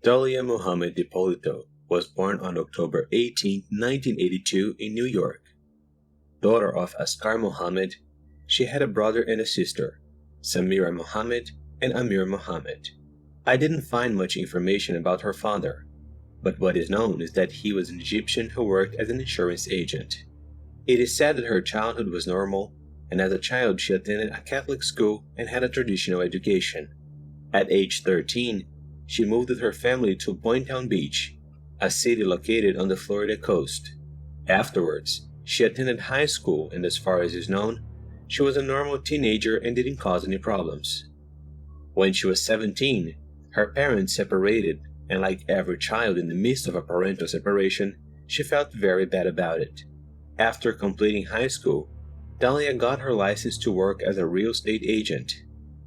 Dalia Mohammed Dippolito was born on October 18, 1982 in New York. Daughter of Askar Mohammed, she had a brother and a sister, Samira Mohammed and Amir Mohammed. I didn't find much information about her father, but what is known is that he was an Egyptian who worked as an insurance agent. It is said that her childhood was normal, and as a child she attended a Catholic school and had a traditional education. At age 13, she moved with her family to Point Town Beach, a city located on the Florida coast. Afterwards, she attended high school, and as far as is known, she was a normal teenager and didn't cause any problems. When she was 17, her parents separated, and like every child in the midst of a parental separation, she felt very bad about it. After completing high school, Dalia got her license to work as a real estate agent.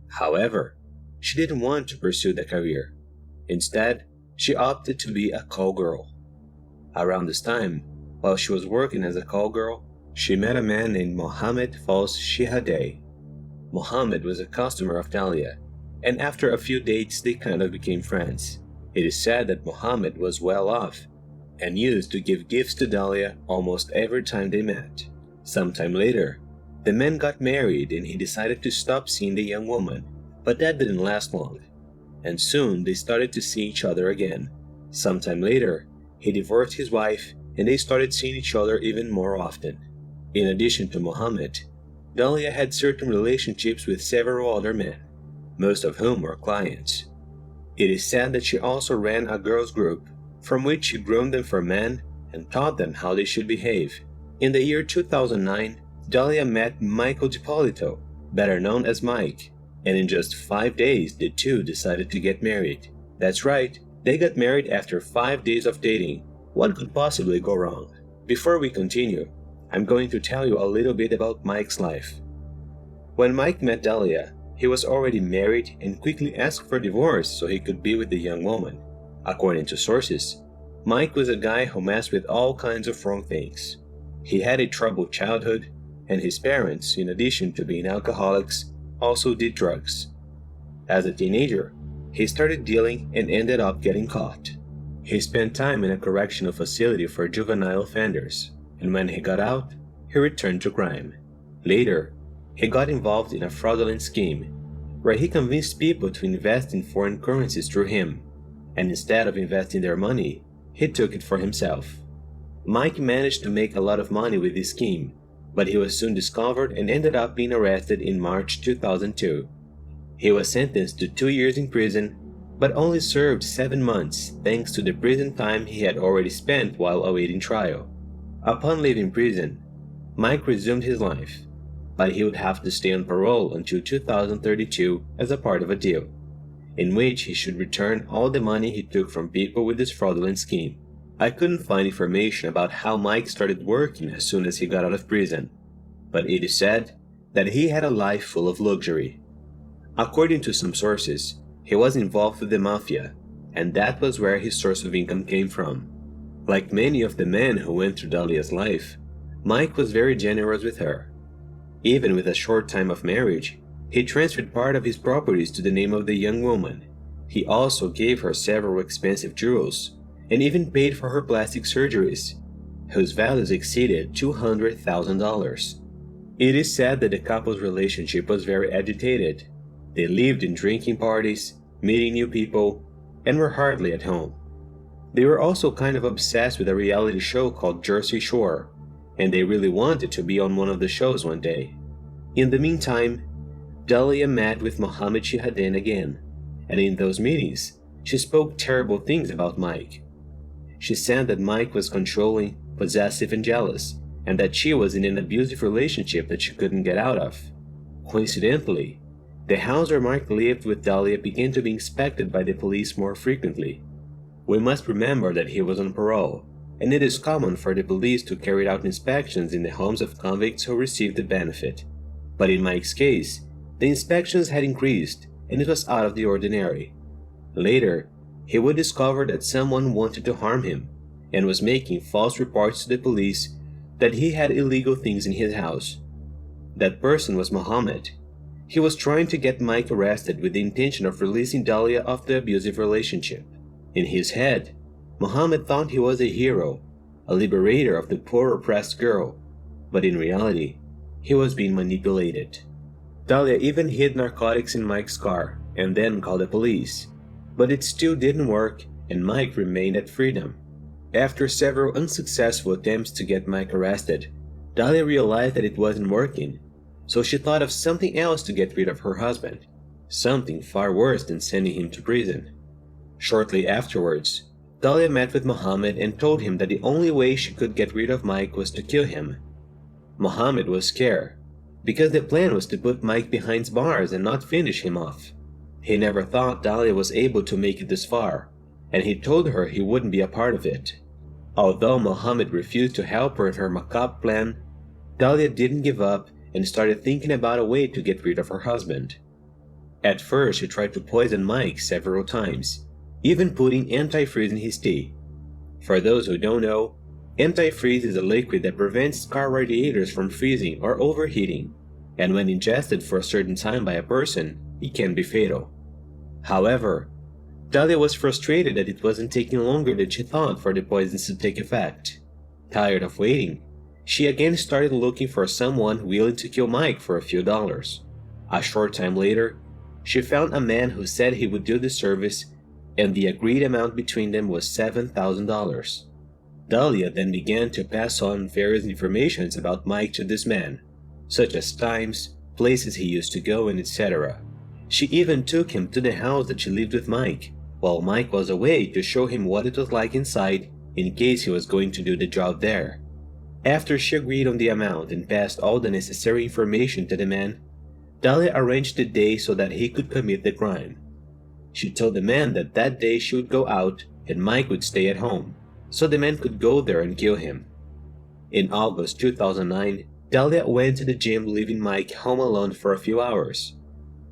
However, she didn't want to pursue the career. Instead, she opted to be a call girl. Around this time, while she was working as a call girl, she met a man named Mohammed Fals Shihadeh. Mohammed was a customer of Dalia, and after a few dates they kind of became friends. It is said that Mohammed was well off and used to give gifts to Dalia almost every time they met. Sometime later, the men got married and he decided to stop seeing the young woman, but that didn't last long, and soon they started to see each other again. Sometime later, he divorced his wife and they started seeing each other even more often. In addition to Mohammed, Dalia had certain relationships with several other men, most of whom were clients. It is said that she also ran a girls' group, from which she groomed them for men and taught them how they should behave. In the year 2009, Dalia met Michael Dippolito, better known as Mike, and in just 5 days the two decided to get married. That's right, they got married after 5 days of dating. What could possibly go wrong? Before we continue, I'm going to tell you a little bit about Mike's life. When Mike met Dalia, he was already married and quickly asked for divorce so he could be with the young woman. According to sources, Mike was a guy who messed with all kinds of wrong things. He had a troubled childhood, and his parents, in addition to being alcoholics, also did drugs. As a teenager, he started dealing and ended up getting caught. He spent time in a correctional facility for juvenile offenders, and when he got out, he returned to crime. Later, he got involved in a fraudulent scheme where he convinced people to invest in foreign currencies through him, and instead of investing their money, he took it for himself. Mike managed to make a lot of money with this scheme, but he was soon discovered and ended up being arrested in March 2002. He was sentenced to 2 years in prison, but only served 7 months thanks to the prison time he had already spent while awaiting trial. Upon leaving prison, Mike resumed his life, but he would have to stay on parole until 2032 as a part of a deal, in which he should return all the money he took from people with this fraudulent scheme. I couldn't find information about how Mike started working as soon as he got out of prison, but it is said that he had a life full of luxury. According to some sources, he was involved with the mafia, and that was where his source of income came from. Like many of the men who went through Dalia's life, Mike was very generous with her. Even with a short time of marriage, he transferred part of his properties to the name of the young woman. He also gave her several expensive jewels, and even paid for her plastic surgeries, whose values exceeded $200,000. It is said that the couple's relationship was very agitated. They lived in drinking parties, meeting new people, and were hardly at home. They were also kind of obsessed with a reality show called Jersey Shore, and they really wanted to be on one of the shows one day. In the meantime, Dalia met with Mohammed Shihadeh again, and in those meetings, she spoke terrible things about Mike. She said that Mike was controlling, possessive, and jealous, and that she was in an abusive relationship that she couldn't get out of. Coincidentally, the house where Mike lived with Dalia began to be inspected by the police more frequently. We must remember that he was on parole, and it is common for the police to carry out inspections in the homes of convicts who received the benefit. But in Mike's case, the inspections had increased, and it was out of the ordinary. Later, he would discover that someone wanted to harm him, and was making false reports to the police that he had illegal things in his house. That person was Mohammed. He was trying to get Mike arrested with the intention of releasing Dalia of the abusive relationship. In his head, Muhammad thought he was a hero, a liberator of the poor oppressed girl, but in reality, he was being manipulated. Dalia even hid narcotics in Mike's car and then called the police, but it still didn't work and Mike remained at freedom. After several unsuccessful attempts to get Mike arrested, Dalia realized that it wasn't working, so she thought of something else to get rid of her husband, something far worse than sending him to prison. Shortly afterwards, Dalia met with Muhammad and told him that the only way she could get rid of Mike was to kill him. Muhammad was scared, because the plan was to put Mike behind bars and not finish him off. He never thought Dalia was able to make it this far, and he told her he wouldn't be a part of it. Although Muhammad refused to help her in her macabre plan, Dalia didn't give up and started thinking about a way to get rid of her husband. At first, she tried to poison Mike several times, even putting antifreeze in his tea. For those who don't know, antifreeze is a liquid that prevents car radiators from freezing or overheating, and when ingested for a certain time by a person, it can be fatal. However, Dalia was frustrated that it wasn't taking longer than she thought for the poisons to take effect. Tired of waiting, she again started looking for someone willing to kill Mike for a few dollars. A short time later, she found a man who said he would do the service, and the agreed amount between them was $7,000. Dalia then began to pass on various informations about Mike to this man, such as times, places he used to go, and etc. She even took him to the house that she lived with Mike, while Mike was away, to show him what it was like inside in case he was going to do the job there. After she agreed on the amount and passed all the necessary information to the man, Dalia arranged the day so that he could commit the crime. She told the man that that day she would go out and Mike would stay at home, so the man could go there and kill him. In August 2009, Dalia went to the gym, leaving Mike home alone for a few hours.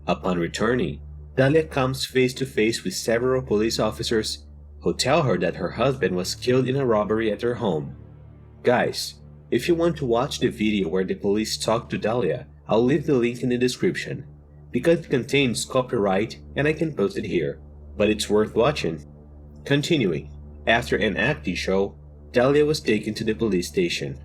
Upon returning, Dalia comes face to face with several police officers who tell her that her husband was killed in a robbery at her home. Guys, if you want to watch the video where the police talk to Dalia, I'll leave the link in the description, because it contains copyright and I can post it here, but it's worth watching. Continuing, after an acting show, Dalia was taken to the police station.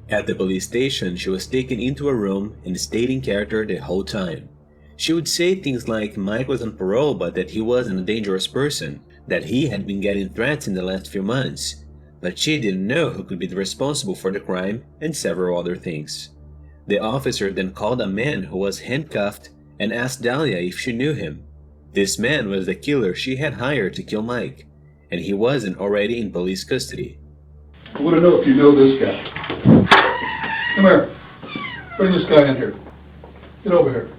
At the police station, she was taken into a room and stayed in character the whole time. She would say things like Mike was on parole but that he wasn't a dangerous person, that he had been getting threats in the last few months, but she didn't know who could be responsible for the crime, and several other things. The officer then called a man who was handcuffed and asked Dalia if she knew him. This man was the killer she had hired to kill Mike, and he wasn't already in police custody. I want to know if you know this guy. Come here. Bring this guy in here. Get over here.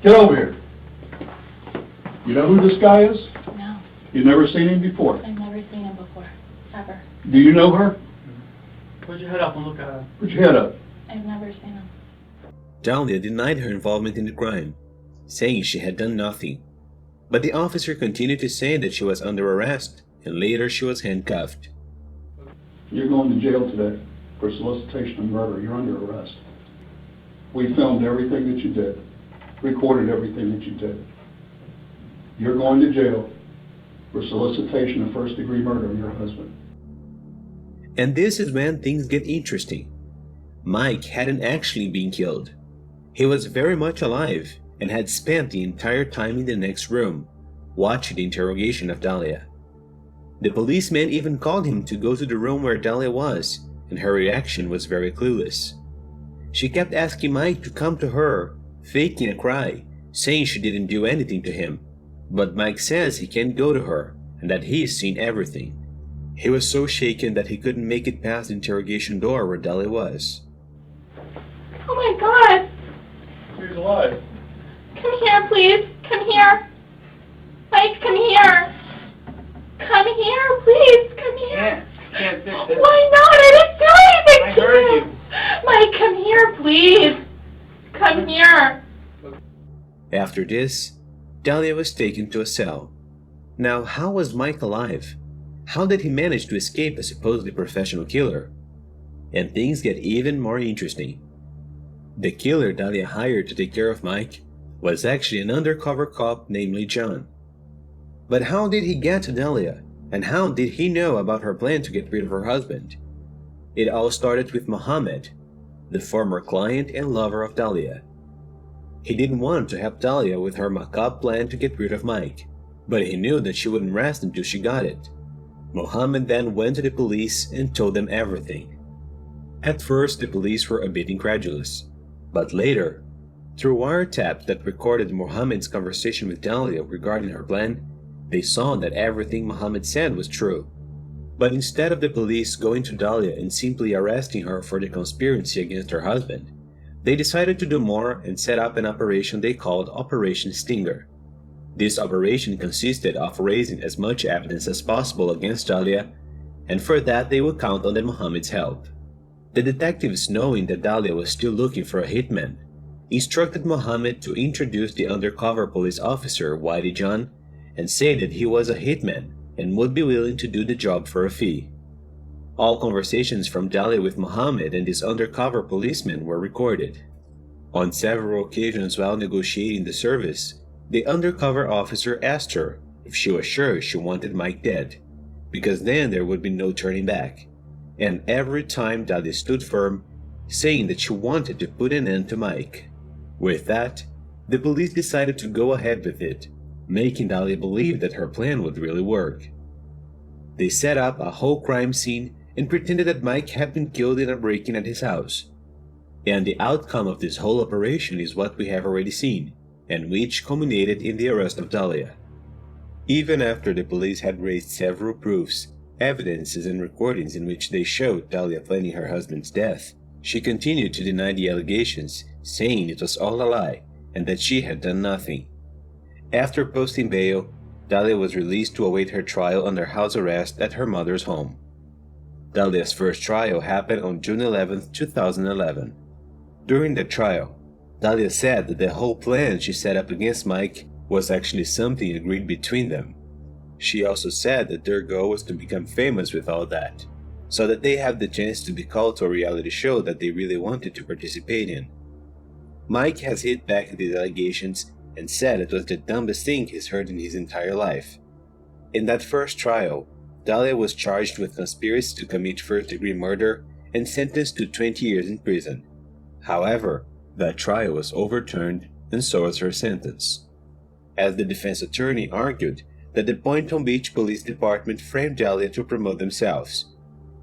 Get over here. You know who this guy is? No. You've never seen him before? I've never seen him before. Ever. Do you know her? Put your head up and look at her. Put your head up. I've never seen him. Dalia denied her involvement in the crime, saying she had done nothing. But the officer continued to say that she was under arrest, and later she was handcuffed. You're going to jail today for solicitation of murder. You're under arrest. We filmed everything that you did, recorded everything that you did. You're going to jail for solicitation of first-degree murder of your husband. And this is when things get interesting. Mike hadn't actually been killed. He was very much alive and had spent the entire time in the next room, watching the interrogation of Dalia. The policeman even called him to go to the room where Dalia was, and her reaction was very clueless. She kept asking Mike to come to her, faking a cry, saying she didn't do anything to him. But Mike says he can't go to her, and that he's seen everything. He was so shaken that he couldn't make it past the interrogation door where Dalia was. Oh my God! He's alive. Come here, please. Come here. Mike, come here. Come here, please. Come here. Can't fix it. Why not? I didn't do anything I to heard you. Mike, come here, please. Come here. After this, Dalia was taken to a cell. Now, how was Mike alive? How did he manage to escape a supposedly professional killer? And things get even more interesting. The killer Dalia hired to take care of Mike was actually an undercover cop named John. But how did he get to Dalia? And how did he know about her plan to get rid of her husband? It all started with Mohammed, the former client and lover of Dalia. He didn't want to help Dalia with her macabre plan to get rid of Mike, but he knew that she wouldn't rest until she got it. Mohammed then went to the police and told them everything. At first, the police were a bit incredulous, but later, through wiretaps that recorded Mohammed's conversation with Dalia regarding her plan, they saw that everything Mohammed said was true. But instead of the police going to Dalia and simply arresting her for the conspiracy against her husband, they decided to do more and set up an operation they called Operation Stinger. This operation consisted of raising as much evidence as possible against Dalia, and for that they would count on Mohammed's help. The detectives, knowing that Dalia was still looking for a hitman, instructed Mohammed to introduce the undercover police officer, Whitey John, and say that he was a hitman and would be willing to do the job for a fee. All conversations from Dalia with Mohammed and this undercover policeman were recorded. On several occasions while negotiating the service, the undercover officer asked her if she was sure she wanted Mike dead, because then there would be no turning back. And every time Dalia stood firm, saying that she wanted to put an end to Mike. With that, the police decided to go ahead with it, making Dalia believe that her plan would really work. They set up a whole crime scene and pretended that Mike had been killed in a break-in at his house. And the outcome of this whole operation is what we have already seen, and which culminated in the arrest of Dalia. Even after the police had raised several proofs, evidences and recordings in which they showed Dalia planning her husband's death, she continued to deny the allegations, saying it was all a lie and that she had done nothing. After posting bail, Dalia was released to await her trial under house arrest at her mother's home. Dalia's first trial happened on June 11, 2011. During the trial, Dalia said that the whole plan she set up against Mike was actually something agreed between them. She also said that their goal was to become famous with all that, so that they have the chance to be called to a reality show that they really wanted to participate in. Mike has hit back at these allegations and said it was the dumbest thing he's heard in his entire life. In that first trial, Dalia was charged with conspiracy to commit first-degree murder and sentenced to 20 years in prison. However, that trial was overturned, and so was her sentence. As the defense attorney argued that the Boynton Beach Police Department framed Dalia to promote themselves,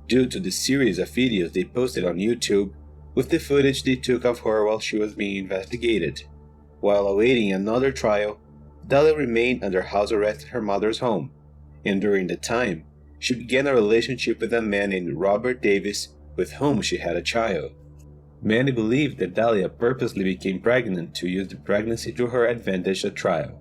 due to the series of videos they posted on YouTube with the footage they took of her while she was being investigated. While awaiting another trial, Dalia remained under house arrest at her mother's home, and during the time, she began a relationship with a man named Robert Davis with whom she had a child. Many believe that Dalia purposely became pregnant to use the pregnancy to her advantage at trial.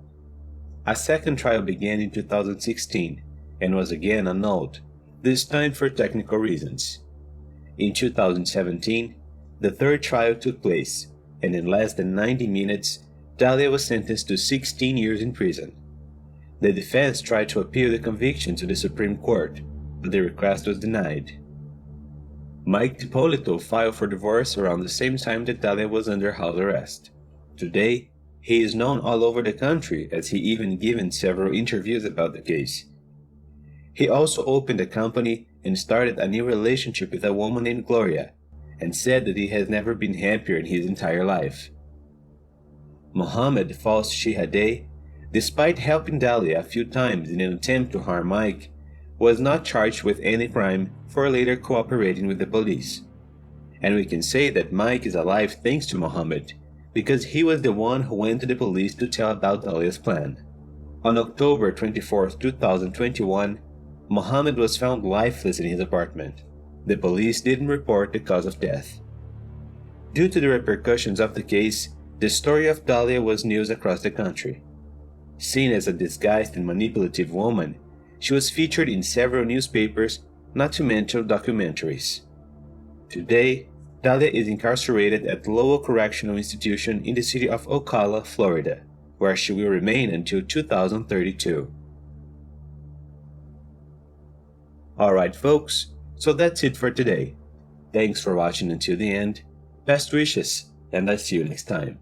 A second trial began in 2016 and was again annulled, this time for technical reasons. In 2017, the third trial took place, and in less than 90 minutes, Dalia was sentenced to 16 years in prison. The defense tried to appeal the conviction to the Supreme Court, but the request was denied. Mike Dippolito filed for divorce around the same time that Dalia was under house arrest. Today, he is known all over the country as he even given several interviews about the case. He also opened a company and started a new relationship with a woman named Gloria, and said that he has never been happier in his entire life. Mohammed False Shihadeh, despite helping Dalia a few times in an attempt to harm Mike, was not charged with any crime for later cooperating with the police. And we can say that Mike is alive thanks to Mohammed, because he was the one who went to the police to tell about Dalia's plan. On October 24, 2021, Mohammed was found lifeless in his apartment. The police didn't report the cause of death. Due to the repercussions of the case, the story of Dalia was news across the country. Seen as a disguised and manipulative woman, she was featured in several newspapers, not to mention documentaries. Today, Dalia is incarcerated at Lowell Correctional Institution in the city of Ocala, Florida, where she will remain until 2032. Alright folks, so that's it for today. Thanks for watching until the end. Best wishes, and I'll see you next time.